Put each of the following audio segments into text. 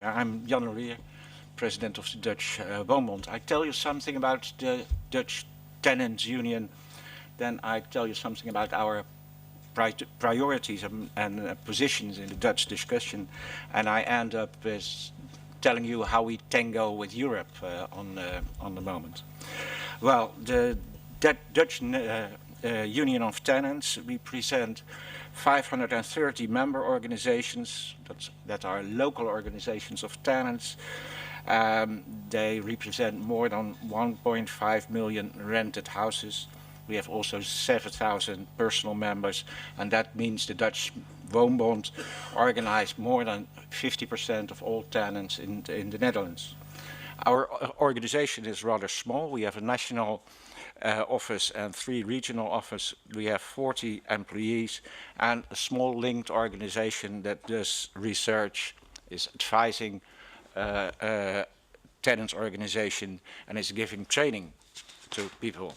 I'm Jan Laurier, president of the Dutch Woonbond. I tell you something about the Dutch Tenants Union, then I tell you something about our priorities and positions in the Dutch discussion, and I end up with telling you how we tango with Europe on the moment. Well, the Dutch Union of Tenants, we present 530 member organizations that are local organizations of tenants. They represent more than 1.5 million rented houses. We have also 7,000 personal members, and that means the Dutch Woonbond organize more than 50% of all tenants in the Netherlands. Our organization is rather small. We have a national office and 3 regional offices. We have 40 employees and a small linked organization that does research, is advising tenants organization, and is giving training to people.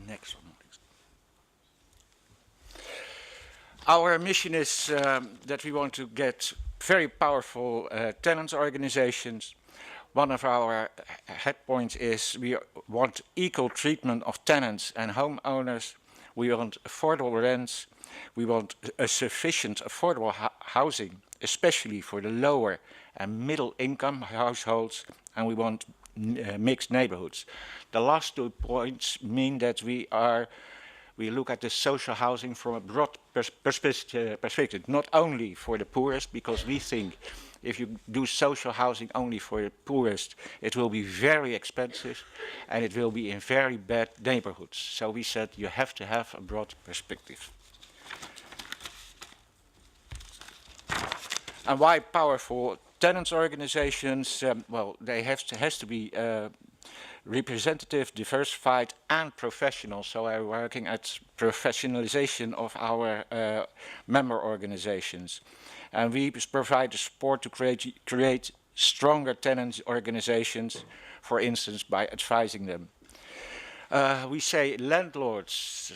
Next one, please. Our mission is that we want to get very powerful tenants organizations. One of our head points is we want equal treatment of tenants and homeowners. We want affordable rents. We want a sufficient affordable housing, especially for the lower and middle income households, and we want mixed neighborhoods. The last 2 points mean that we look at the social housing from a broad perspective, not only for the poorest, because we think if you do social housing only for the poorest, it will be very expensive and it will be in very bad neighborhoods. So we said you have to have a broad perspective. And why powerful tenants organizations? Well, they has to be representative, diversified, and professional. So we're working at professionalization of our member organizations. And we provide the support to create stronger tenant organizations, for instance, by advising them. We say landlords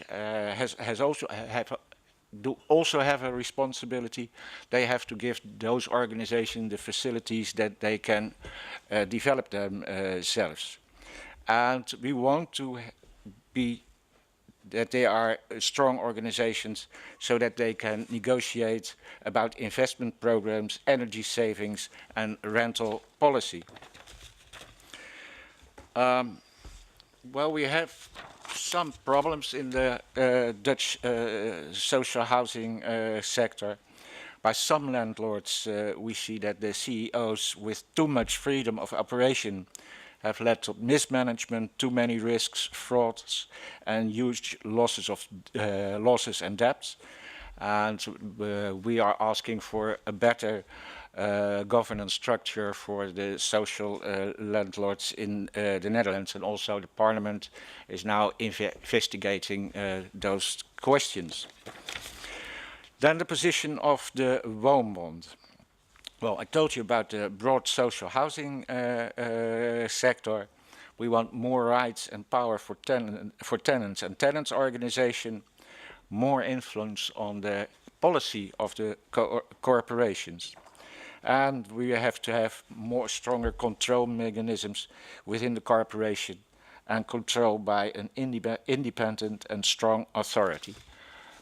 also have a responsibility. They have to give those organizations the facilities that they can develop themselves. And we want to be that they are strong organizations so that they can negotiate about investment programs, energy savings, and rental policy. Well, we have some problems in the Dutch social housing sector. By some landlords, we see that the CEOs with too much freedom of operation have led to mismanagement, too many risks, frauds, and huge losses and debts. And we are asking for a better governance structure for the social landlords in the Netherlands, and also the Parliament is now investigating those questions. Then the position of the Woonbond. Well, I told you about the broad social housing sector. We want more rights and power for tenants and tenants organization, more influence on the policy of the corporations. And we have to have more stronger control mechanisms within the corporation and control by an independent and strong authority.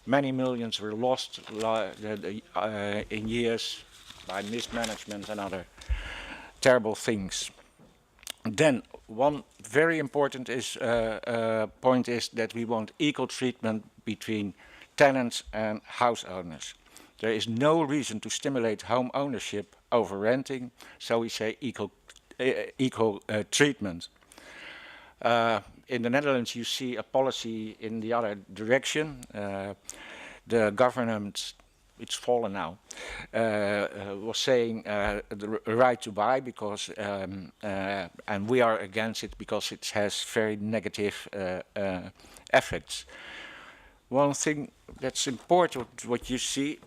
Many millions were lost in years by mismanagement and other terrible things. Then one very important point is that we want equal treatment between tenants and house owners. There is no reason to stimulate home ownership over renting, so we say equal treatment. In the Netherlands, you see a policy in the other direction. The government, it's fallen now, was saying the right to buy because, and we are against it because it has very negative effects. One thing that's important, what you see,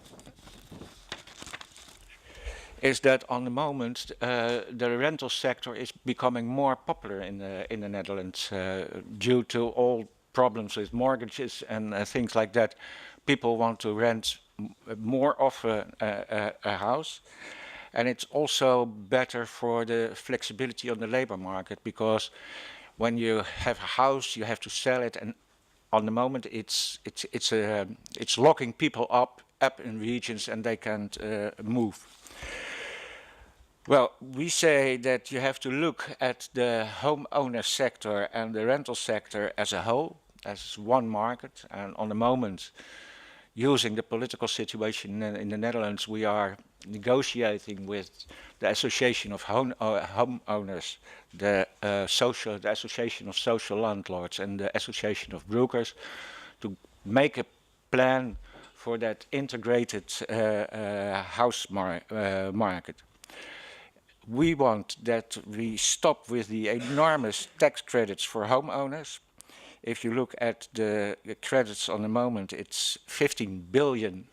is that on the moment the rental sector is becoming more popular in the Netherlands due to all problems with mortgages and things like that. People want to rent more of a house, And it's also better for the flexibility on the labor market, because when you have a house, you have to sell it, and on the moment it's locking people up in regions, and they can't move. Well, we say that you have to look at the homeowner sector and the rental sector as a whole, as one market. And on the moment, using the political situation in the Netherlands, we are negotiating with the Association of Homeowners, the Association of Social Landlords, and the Association of Brokers to make a plan for that integrated house market. We want that we stop with the enormous tax credits for homeowners. If you look at the credits on the moment, it's 15 billion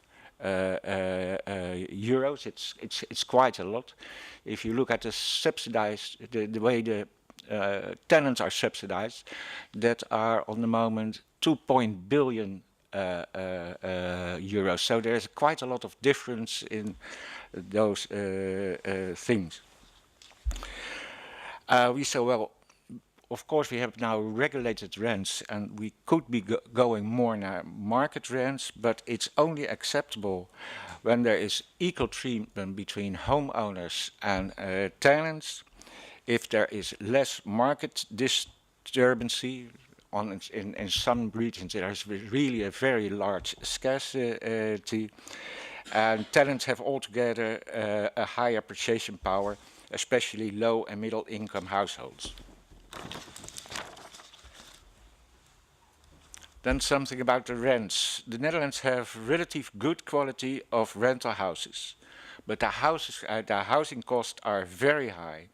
euros. It's quite a lot. If you look at the subsidized, the way the tenants are subsidized, that are on the moment 2 billion euros. So there's quite a lot of difference in those things. We say, well, of course we have now regulated rents, and we could be going more now market rents, but it's only acceptable when there is equal treatment between homeowners and tenants. If there is less market disturbancy, in some regions there is really a very large scarcity, and tenants have altogether a higher purchasing power, especially low and middle income households. Then something about the rents. The Netherlands have relative good quality of rental houses, but the housing costs are very high.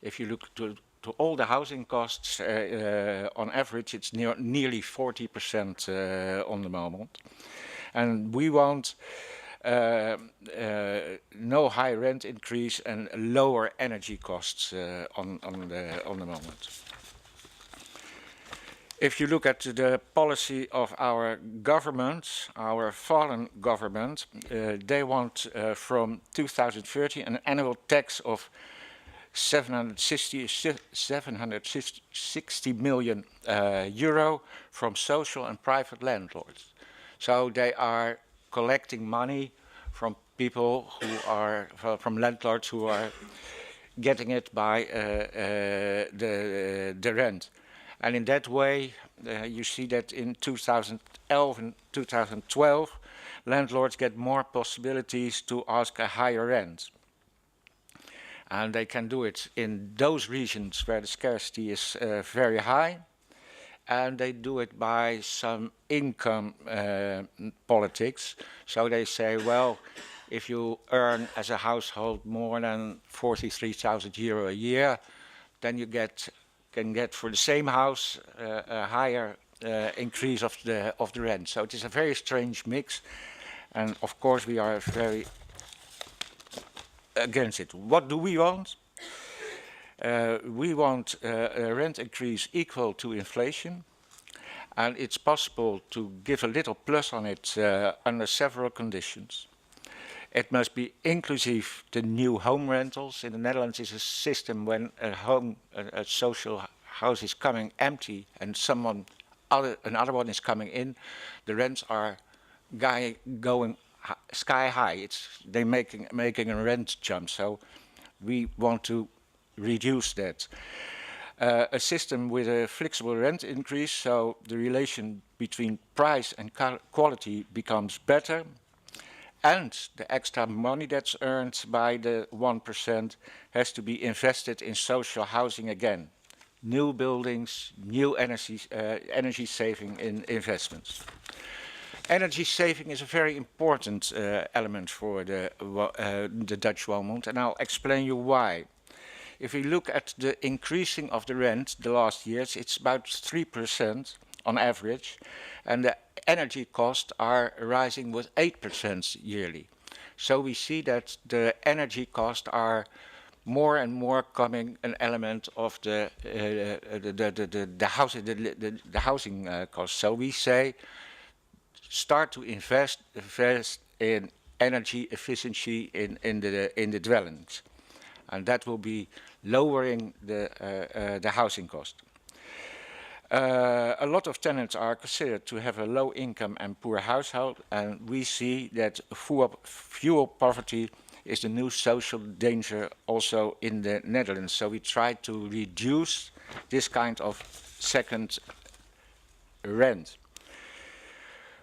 If you look to all the housing costs, on average, it's nearly 40% on the moment. And we want no high rent increase and lower energy costs on the moment. If you look at the policy of our government, our fallen government, they want from 2030 an annual tax of 760 million euro from social and private landlords. So they are collecting money from people who are, from landlords who are getting it by the rent. And in that way, you see that in 2011 and 2012, landlords get more possibilities to ask a higher rent. And they can do it in those regions where the scarcity is very high. And they do it by some income politics. So they say, well, if you earn as a household more than 43,000 euro a year, then you can get for the same house a higher increase of the rent. So it is a very strange mix, and of course we are very against it. What do we want? We want a rent increase equal to inflation, and it's possible to give a little plus on it under several conditions. It must be inclusive to new home rentals. In the Netherlands is a system when a social house is coming empty and another one is coming in, the rents are going sky high. They're making a rent jump. So we want to reduce that. A system with a flexible rent increase, so the relation between price and quality becomes better. And the extra money that's earned by the 1% has to be invested in social housing again. New buildings, new energy saving in investments. Energy saving is a very important element for the Dutch Woonbond, and I'll explain you why. If we look at the increasing of the rent the last years, it's about 3% on average, and the energy costs are rising with 8% yearly. So we see that the energy costs are more and more coming an element of the housing costs. So we say start to invest in energy efficiency in the dwellings, and that will be lowering the housing cost. A lot of tenants are considered to have a low income and poor household, and we see that fuel poverty is the new social danger also in the Netherlands. So we try to reduce this kind of second rent.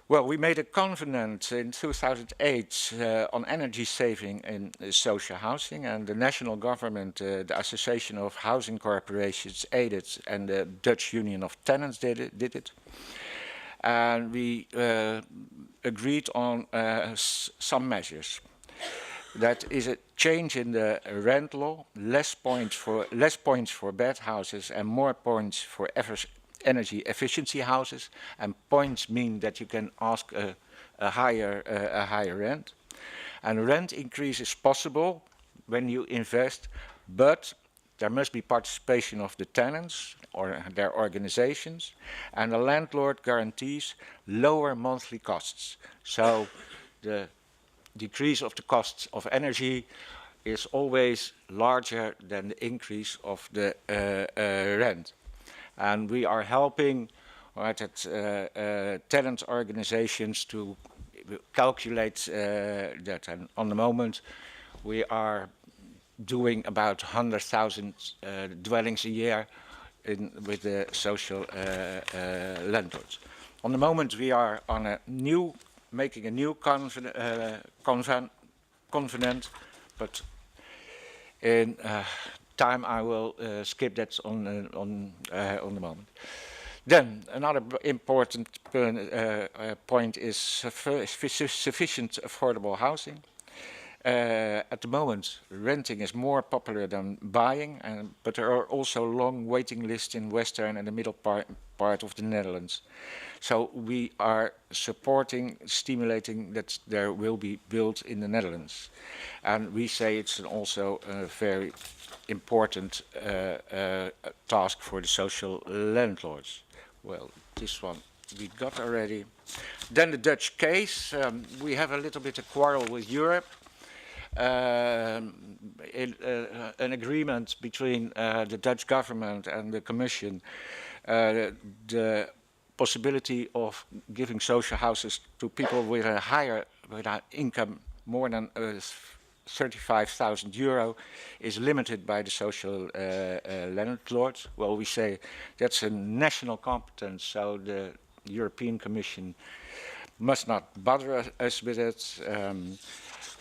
Well, we made a covenant in 2008 on energy saving in social housing, and the national government, the Association of Housing Corporations aided, and the Dutch Union of Tenants did it. And we agreed on some measures. That is a change in the rent law, less points for bad houses and more points for energy efficiency houses, and points mean that you can ask a higher rent. And rent increase is possible when you invest, but there must be participation of the tenants or their organizations, and the landlord guarantees lower monthly costs. So the decrease of the costs of energy is always larger than the increase of the rent. And we are helping tenant organizations to calculate that. And on the moment, we are doing about 100,000 dwellings a year with the social landlords. On the moment, we are on making a new covenant, but in time I will skip that on the moment. Then another important point is sufficient affordable housing. At the moment, renting is more popular than buying, but there are also long waiting lists in western and the middle part of the Netherlands. So we are supporting, stimulating that there will be built in the Netherlands. And we say it's also a very important task for the social landlords. Well, this one we got already. Then the Dutch case. We have a little bit of quarrel with Europe. An agreement between the Dutch government and the Commission, the possibility of giving social houses to people with a higher income, more than 35,000 euro, is limited by the social landlords. Well, we say that's a national competence, so the European Commission must not bother us with it.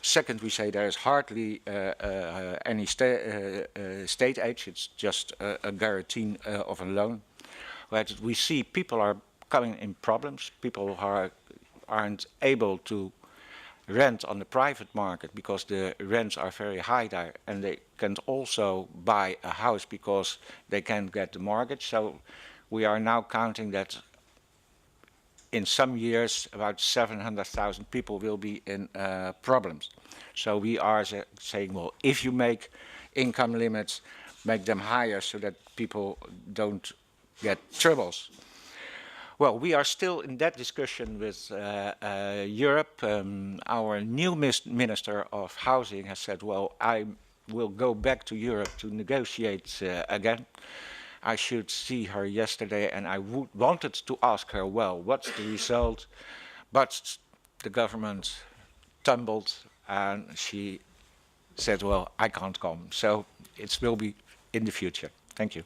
Second, we say there is hardly any state aid, it's just a guarantee of a loan. But we see people are coming in problems, people aren't able to rent on the private market because the rents are very high there, and they can't also buy a house because they can't get the mortgage. So we are now counting that in some years about 700,000 people will be in problems. So we are saying, well, if you make income limits, make them higher so that people don't get troubles. Well, we are still in that discussion with Europe. Our new Minister of Housing has said, well, I will go back to Europe to negotiate again. I should see her yesterday, and I wanted to ask her, well, what's the result? But the government tumbled, and she said, well, I can't come. So it will be in the future. Thank you.